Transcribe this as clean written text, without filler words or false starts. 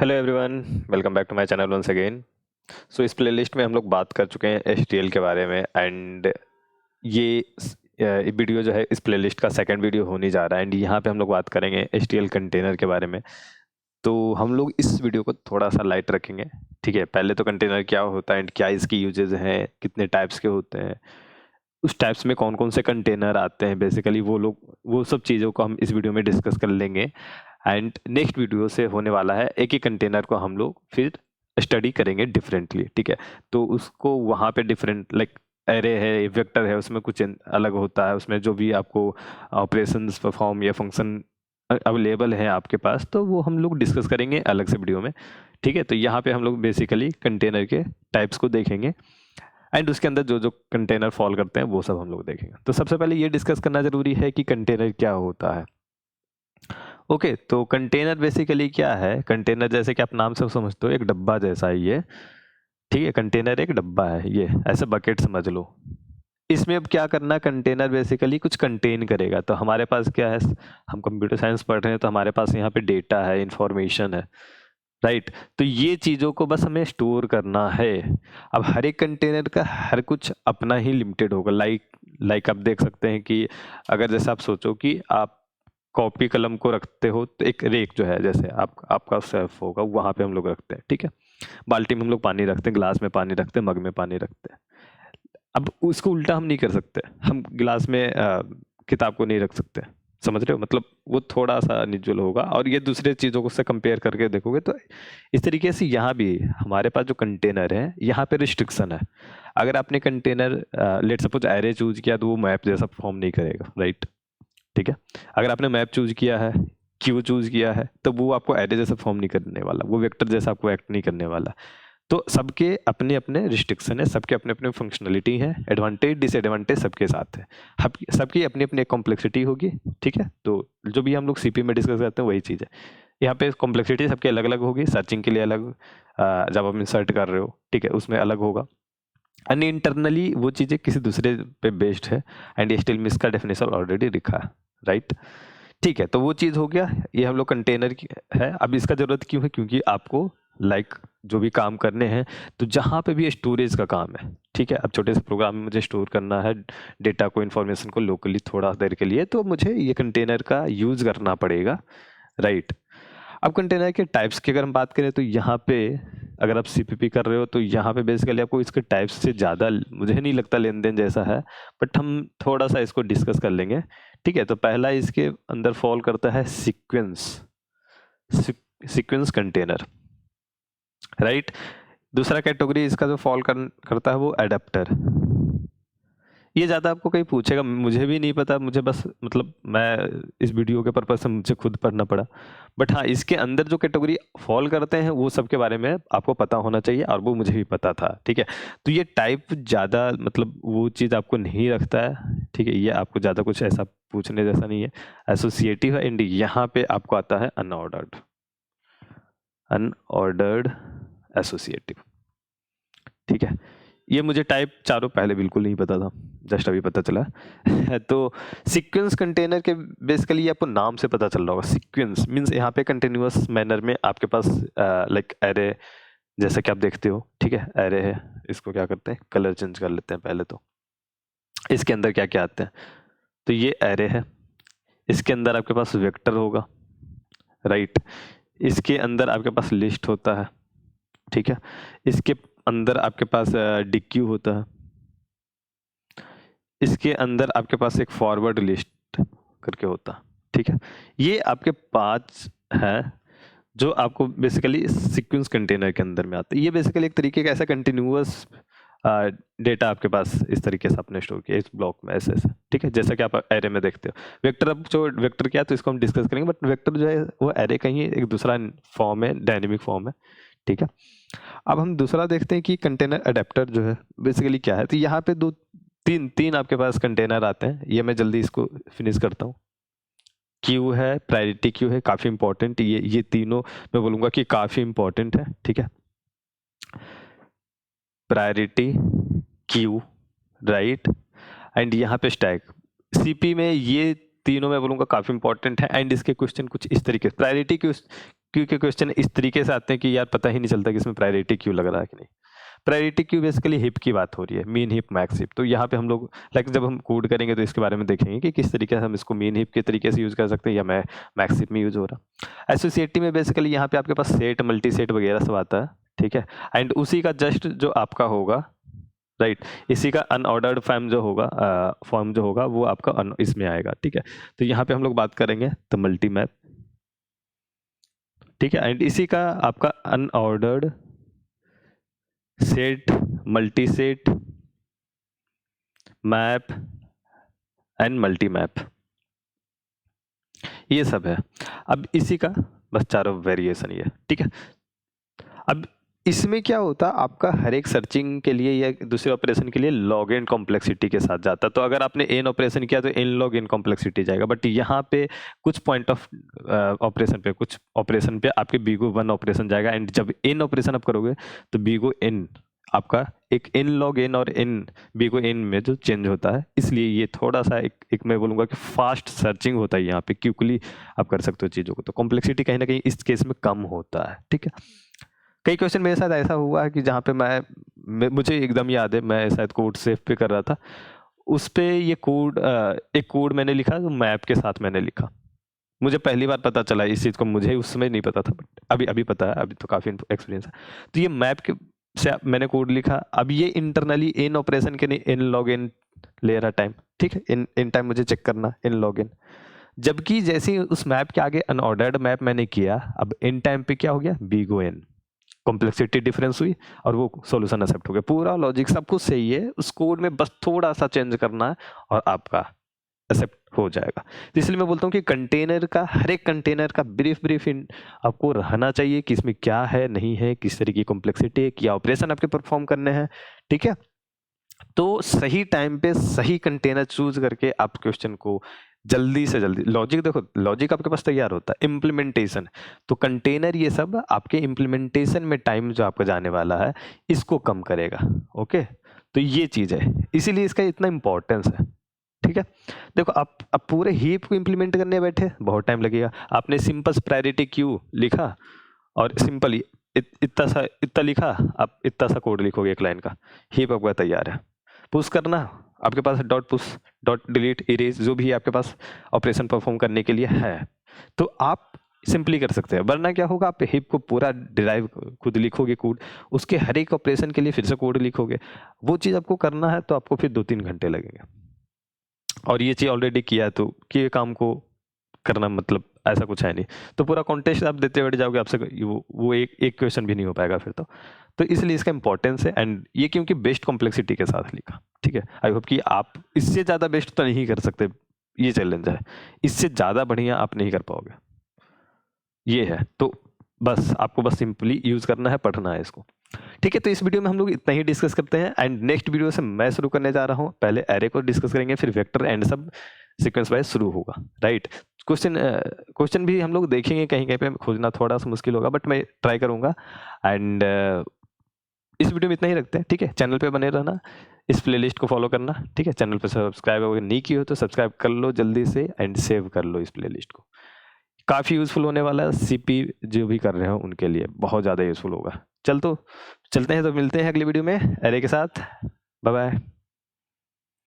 Hello everyone, welcome back to my channel once again. So इस playlist में हम लोग बात कर चुके हैं HTML के बारे में एंड ये वीडियो जो है इस प्लेलिस्ट का सेकंड वीडियो होने जा रहा है एंड यहाँ पे हम लोग बात करेंगे HTML कंटेनर के बारे में। तो हम लोग इस वीडियो को थोड़ा सा लाइट रखेंगे, ठीक है। पहले तो कंटेनर क्या होता है एंड क्या इसकी यूजेज हैं, कितने टाइप्स के होते हैं, उस टाइप्स में कौन कौन से कंटेनर आते हैं, बेसिकली वो सब चीज़ों को हम इस वीडियो में डिस्कस कर लेंगे। एंड नेक्स्ट वीडियो से होने वाला है एक ही कंटेनर को हम लोग फिर स्टडी करेंगे डिफरेंटली, ठीक है। तो उसको वहाँ पे डिफरेंट लाइक एरे है, वेक्टर है, उसमें कुछ अलग होता है, उसमें जो भी आपको ऑपरेशंस परफॉर्म या फंक्शन अवेलेबल है आपके पास, तो वो हम लोग डिस्कस करेंगे अलग से वीडियो में, ठीक है। तो यहाँ पे हम लोग बेसिकली कंटेनर के टाइप्स को देखेंगे एंड उसके अंदर जो जो कंटेनर फॉल करते हैं वो सब हम लोग देखेंगे। तो सबसे पहले ये डिस्कस करना जरूरी है कि कंटेनर क्या होता है। ओके, तो कंटेनर बेसिकली क्या है। कंटेनर जैसे कि आप नाम से समझते हो, एक डब्बा जैसा है ये, ठीक है। कंटेनर एक डब्बा है, ये ऐसे बकेट समझ लो। इसमें अब क्या करना, कंटेनर बेसिकली कुछ कंटेन करेगा। तो हमारे पास क्या है, हम कंप्यूटर साइंस पढ़ रहे हैं तो हमारे पास यहाँ पे डेटा है, इंफॉर्मेशन है, राइट। तो ये चीज़ों को बस हमें स्टोर करना है। अब हर एक कंटेनर का हर कुछ अपना ही लिमिटेड होगा। लाइक आप देख सकते हैं कि अगर जैसे आप सोचो कि आप कॉपी कलम को रखते हो, तो एक रेक जो है, जैसे आपका सेल्फ होगा, वहाँ पे हम लोग रखते हैं, ठीक है। बाल्टी में हम लोग पानी रखते हैं, गिलास में पानी रखते हैं, मग में पानी रखते हैं। अब उसको उल्टा हम नहीं कर सकते, हम गिलास में किताब को नहीं रख सकते, समझ रहे हो। मतलब वो थोड़ा सा निजुअल होगा, और ये दूसरे चीज़ों को से कंपेयर करके देखोगे तो इस तरीके से यहाँ भी हमारे पास जो कंटेनर है, यहाँ पे रिस्ट्रिक्शन है। अगर आपने container let suppose array choose किया, तो वो मैप जैसा परफॉर्म नहीं करेगा, राइट, ठीक है। अगर आपने मैप चूज किया है, क्यू चूज किया है, तो वो आपको एरे जैसा फॉर्म नहीं करने वाला, वो वेक्टर जैसा आपको एक्ट नहीं करने वाला। तो सबके अपने अपने रिस्ट्रिक्शन है, सबके अपने अपने फंक्शनलिटी है, एडवांटेज डिसएडवांटेज सबके साथ है। सबकी अपनी अपनी कॉम्प्लेक्सिटी होगी, ठीक है। तो जो भी हम लोग सीपी में डिस्कस करते हैं वही चीज़ है। यहाँ पे कॉम्प्लेक्सिटी सबकी अलग अलग होगी, सर्चिंग के लिए अलग, जब आप इंसर्ट कर रहे हो, ठीक है, उसमें अलग होगा। एंड इंटरनली वो चीज़ें किसी दूसरे पे बेस्ड है एंड स्टिल में इसका डेफिनेशन ऑलरेडी लिखा है, राइट, ठीक है। तो वो चीज़ हो गया, ये हम लोग कंटेनर की है। अब इसका ज़रूरत क्यों है, क्योंकि आपको जो भी काम करने हैं, तो जहाँ पे भी स्टोरेज का काम है, ठीक है। अब छोटे से प्रोग्राम में मुझे स्टोर करना है डेटा को, इन्फॉर्मेशन को लोकली थोड़ा देर के लिए, तो मुझे ये कंटेनर का यूज़ करना पड़ेगा, राइट। अब कंटेनर के टाइप्स की अगर हम बात करें, तो यहाँ पे अगर आप सीपीपी कर रहे हो, तो यहाँ पे बेसिकली आपको इसके टाइप्स से ज़्यादा मुझे नहीं लगता लेन देन जैसा है, बट हम थोड़ा सा इसको डिस्कस कर लेंगे, ठीक है। तो पहला इसके अंदर फॉल करता है सीक्वेंस कंटेनर, राइट। दूसरा कैटेगरी इसका जो करता है वो एडेप्टर। ये ज़्यादा आपको कहीं पूछेगा, मुझे भी नहीं पता, मुझे बस मतलब मैं इस वीडियो के पर्पज से मुझे खुद पढ़ना पड़ा। बट हाँ, इसके अंदर जो कैटेगरी फॉल करते हैं वो सब के बारे में आपको पता होना चाहिए, और वो मुझे भी पता था, ठीक है। तो ये टाइप ज़्यादा मतलब वो चीज़ आपको नहीं रखता है, ठीक है। ये आपको ज़्यादा कुछ ऐसा पूछने जैसा नहीं है, एसोसिएटिव है। एंड यहाँ पे आपको आता है अनऑर्डर्ड एसोसिएटिव, ठीक है। ये मुझे टाइप चारों पहले बिल्कुल नहीं पता था, जस्ट अभी पता चला। तो सीक्वेंस कंटेनर के बेसिकली आपको नाम से पता चल रहा होगा, सीक्वेंस मींस यहाँ पे कंटिन्यूअस मैनर में आपके पास लाइक एरे जैसा कि आप देखते हो, ठीक है। एरे है, इसको क्या करते हैं, कलर चेंज कर लेते हैं पहले। तो इसके अंदर क्या क्या आते हैं, तो ये एरे है, इसके अंदर आपके पास वेक्टर होगा, राइट। इसके अंदर आपके पास लिस्ट होता है, ठीक है। इसके अंदर आपके पास डिक्यू होता है, इसके अंदर आपके पास एक फॉरवर्ड लिस्ट करके होता है, ठीक है। ये आपके 5 हैं जो आपको बेसिकली सीक्वेंस कंटेनर के अंदर में आते हैं। ये बेसिकली एक तरीके का ऐसा कंटिन्यूअस डेटा आपके पास इस तरीके से आपने स्टोर किया इस ब्लॉक में, ऐसे ऐसे, ठीक है, जैसा कि आप एरे में देखते हो। वेक्टर, अब जो वेक्टर क्या है तो इसको हम डिस्कस करेंगे, बट वेक्टर जो है वो एरे का ही एक दूसरा फॉर्म है, डायनेमिक फॉर्म है, ठीक है। अब हम दूसरा देखते हैं कि कंटेनर अडेप्टर जो है बेसिकली क्या है। तो यहाँ पे तीन तीन आपके पास कंटेनर आते हैं, ये मैं जल्दी इसको फिनिश करता हूँ। क्यू है, प्रायोरिटी क्यू है, काफ़ी इंपॉर्टेंट, ये तीनों मैं बोलूँगा कि काफ़ी इंपॉर्टेंट है, ठीक है। प्रायोरिटी, क्यू, राइट, एंड यहाँ पे स्टैक। सीपी में ये तीनों मैं बोलूँगा काफ़ी इंपॉर्टेंट है। एंड इसके क्वेश्चन कुछ इस तरीके, प्रायोरिटी क्यू के क्वेश्चन इस तरीके से आते हैं कि यार पता ही नहीं चलता कि इसमें प्रायोरिटी क्यू लग रहा है कि नहीं। प्रायोरिटी क्यू बेसिकली हिप की बात हो रही है, मीन हिप मैक्स हिप। तो यहाँ पे हम लोग लाइक जब हम कोड करेंगे तो इसके बारे में देखेंगे कि किस तरीके से हम इसको मीन हिप के तरीके से यूज़ कर सकते हैं या मैक्स हिप में यूज हो रहा। एसोसिएटिव में बेसिकली यहाँ पे आपके पास सेट, मल्टी सेट वगैरह सब आता है, ठीक है। एंड उसी का जस्ट जो आपका होगा, राइट, इसी का अनऑर्डर्ड फॉर्म जो होगा वो आपका इसमें आएगा, ठीक है। तो यहाँ पे हम लोग बात करेंगे तो मल्टी मैप, ठीक है। एंड इसी का आपका unordered set, multi set, map and multi map, ये सब है। अब इसी का बस चारों वेरिएशन ये, ठीक है। अब इसमें क्या होता है, आपका हर एक सर्चिंग के लिए या दूसरे ऑपरेशन के लिए लॉग एन कॉम्प्लेक्सिटी के साथ जाता है। तो अगर आपने एन ऑपरेशन किया तो एन लॉग एन कॉम्प्लेक्सिटी जाएगा, बट यहाँ पे कुछ पॉइंट ऑफ कुछ ऑपरेशन पे आपके बीगो वन ऑपरेशन जाएगा। एंड जब एन ऑपरेशन आप करोगे तो बीगो एन आपका एक एन लॉग एन और एन बीगो एन में जो चेंज होता है, इसलिए ये थोड़ा सा एक मैं बोलूँगा कि फास्ट सर्चिंग होता है यहाँ पे, क्विकली आप कर सकते हो चीज़ों को। तो कॉम्प्लेक्सिटी कहीं ना कहीं इस केस में कम होता है, ठीक है। कई क्वेश्चन मेरे साथ ऐसा हुआ है कि जहाँ पे मुझे एकदम याद है, मैं शायद कोड सेव पे कर रहा था, उस पे ये एक कोड मैंने लिखा तो मैप के साथ मैंने लिखा। मुझे पहली बार पता चला इस चीज़ को, मुझे उस समय नहीं पता था, बट अभी पता है, अभी तो काफ़ी एक्सपीरियंस है। तो ये मैप के से मैंने कोड लिखा। अब ये इंटरनली इन ऑपरेशन के लिए इन लॉग इन ले रहा टाइम, ठीक है। इन टाइम मुझे चेक करना इन लॉग इन, जबकि जैसे ही उस मैप के आगे अनऑर्डर्ड मैप मैंने किया, अब इन टाइम पे क्या हो गया, बीगो इन, कॉम्प्लेक्सिटी डिफरेंस हुई और वो सॉल्यूशन एक्सेप्ट हो गया। पूरा लॉजिक सब कुछ सही है, उस कोड में बस थोड़ा सा चेंज करना है और आपका एक्सेप्ट हो जाएगा। तो इसलिए मैं बोलता हूँ कि कंटेनर का, हर एक कंटेनर का ब्रीफ आपको रहना चाहिए कि इसमें क्या है, नहीं है, किस तरह की कॉम्प्लेक्सिटी है, क्या ऑपरेशन आपके परफॉर्म करने हैं, ठीक है। तो सही टाइम पे सही कंटेनर चूज करके आप क्वेश्चन को जल्दी से जल्दी, लॉजिक देखो, लॉजिक आपके पास तैयार होता है, इम्प्लीमेंटेशन तो कंटेनर ये सब आपके इम्प्लीमेंटेशन में टाइम जो आपका जाने वाला है इसको कम करेगा, ओके। तो ये चीज है, इसीलिए इसका इतना इंपॉर्टेंस है, ठीक है। देखो आप पूरे हीप को इम्प्लीमेंट करने बैठे बहुत टाइम लगेगा। आपने सिंपल प्रायोरिटी क्यू लिखा और सिंपल इतना लिखा, आप इतना सा कोड लिखोगे एक लाइन का, हीप आपका तैयार है। पुश करना आपके पास dot push, dot delete, erase, जो भी आपके पास ऑपरेशन परफॉर्म करने के लिए है, तो आप सिंपली कर सकते हैं। वरना क्या होगा, आप हिप को पूरा डिराइव खुद लिखोगे कोड, उसके हर एक ऑपरेशन के लिए फिर से कोड लिखोगे, वो चीज़ आपको करना है तो आपको फिर 2-3 घंटे लगेंगे। और ये चीज़ ऑलरेडी किया है तो कि काम को करना मतलब ऐसा कुछ है नहीं। तो पूरा कॉन्टेस्ट आप देते बैठ जाओगे, आपसे वो एक क्वेश्चन भी नहीं हो पाएगा फिर तो इसलिए इसका इंपॉर्टेंस है। एंड ये क्योंकि बेस्ट कॉम्प्लेक्सिटी के साथ लिखा, ठीक है। आई होप कि आप इससे ज़्यादा बेस्ट तो नहीं कर सकते, ये चैलेंज है, इससे ज़्यादा बढ़िया आप नहीं कर पाओगे, ये है। तो बस आपको बस सिंपली यूज़ करना है, पढ़ना है इसको, ठीक है। तो इस वीडियो में हम लोग इतना ही डिस्कस करते हैं। एंड नेक्स्ट वीडियो से मैं शुरू करने जा रहा हूँ, पहले एरे को डिस्कस करेंगे, फिर वेक्टर एंड सब सीक्वेंस वाइज शुरू होगा, राइट। क्वेश्चन भी हम लोग देखेंगे, कहीं कहीं पे खोजना थोड़ा सा मुश्किल होगा, बट मैं ट्राई करूंगा। एंड इस वीडियो में इतना ही रखते हैं, ठीक है। चैनल पे बने रहना, इस प्लेलिस्ट को फॉलो करना, ठीक है। चैनल पे सब्सक्राइब अगर नहीं की हो तो सब्सक्राइब कर लो जल्दी से, एंड सेव कर लो इस प्लेलिस्ट को, काफ़ी यूज़फुल होने वाला है। सीपी जो भी कर रहे हो उनके लिए बहुत ज़्यादा यूज़फुल होगा। चलते हैं, तो मिलते हैं अगली वीडियो में एरे के साथ। Bye bye.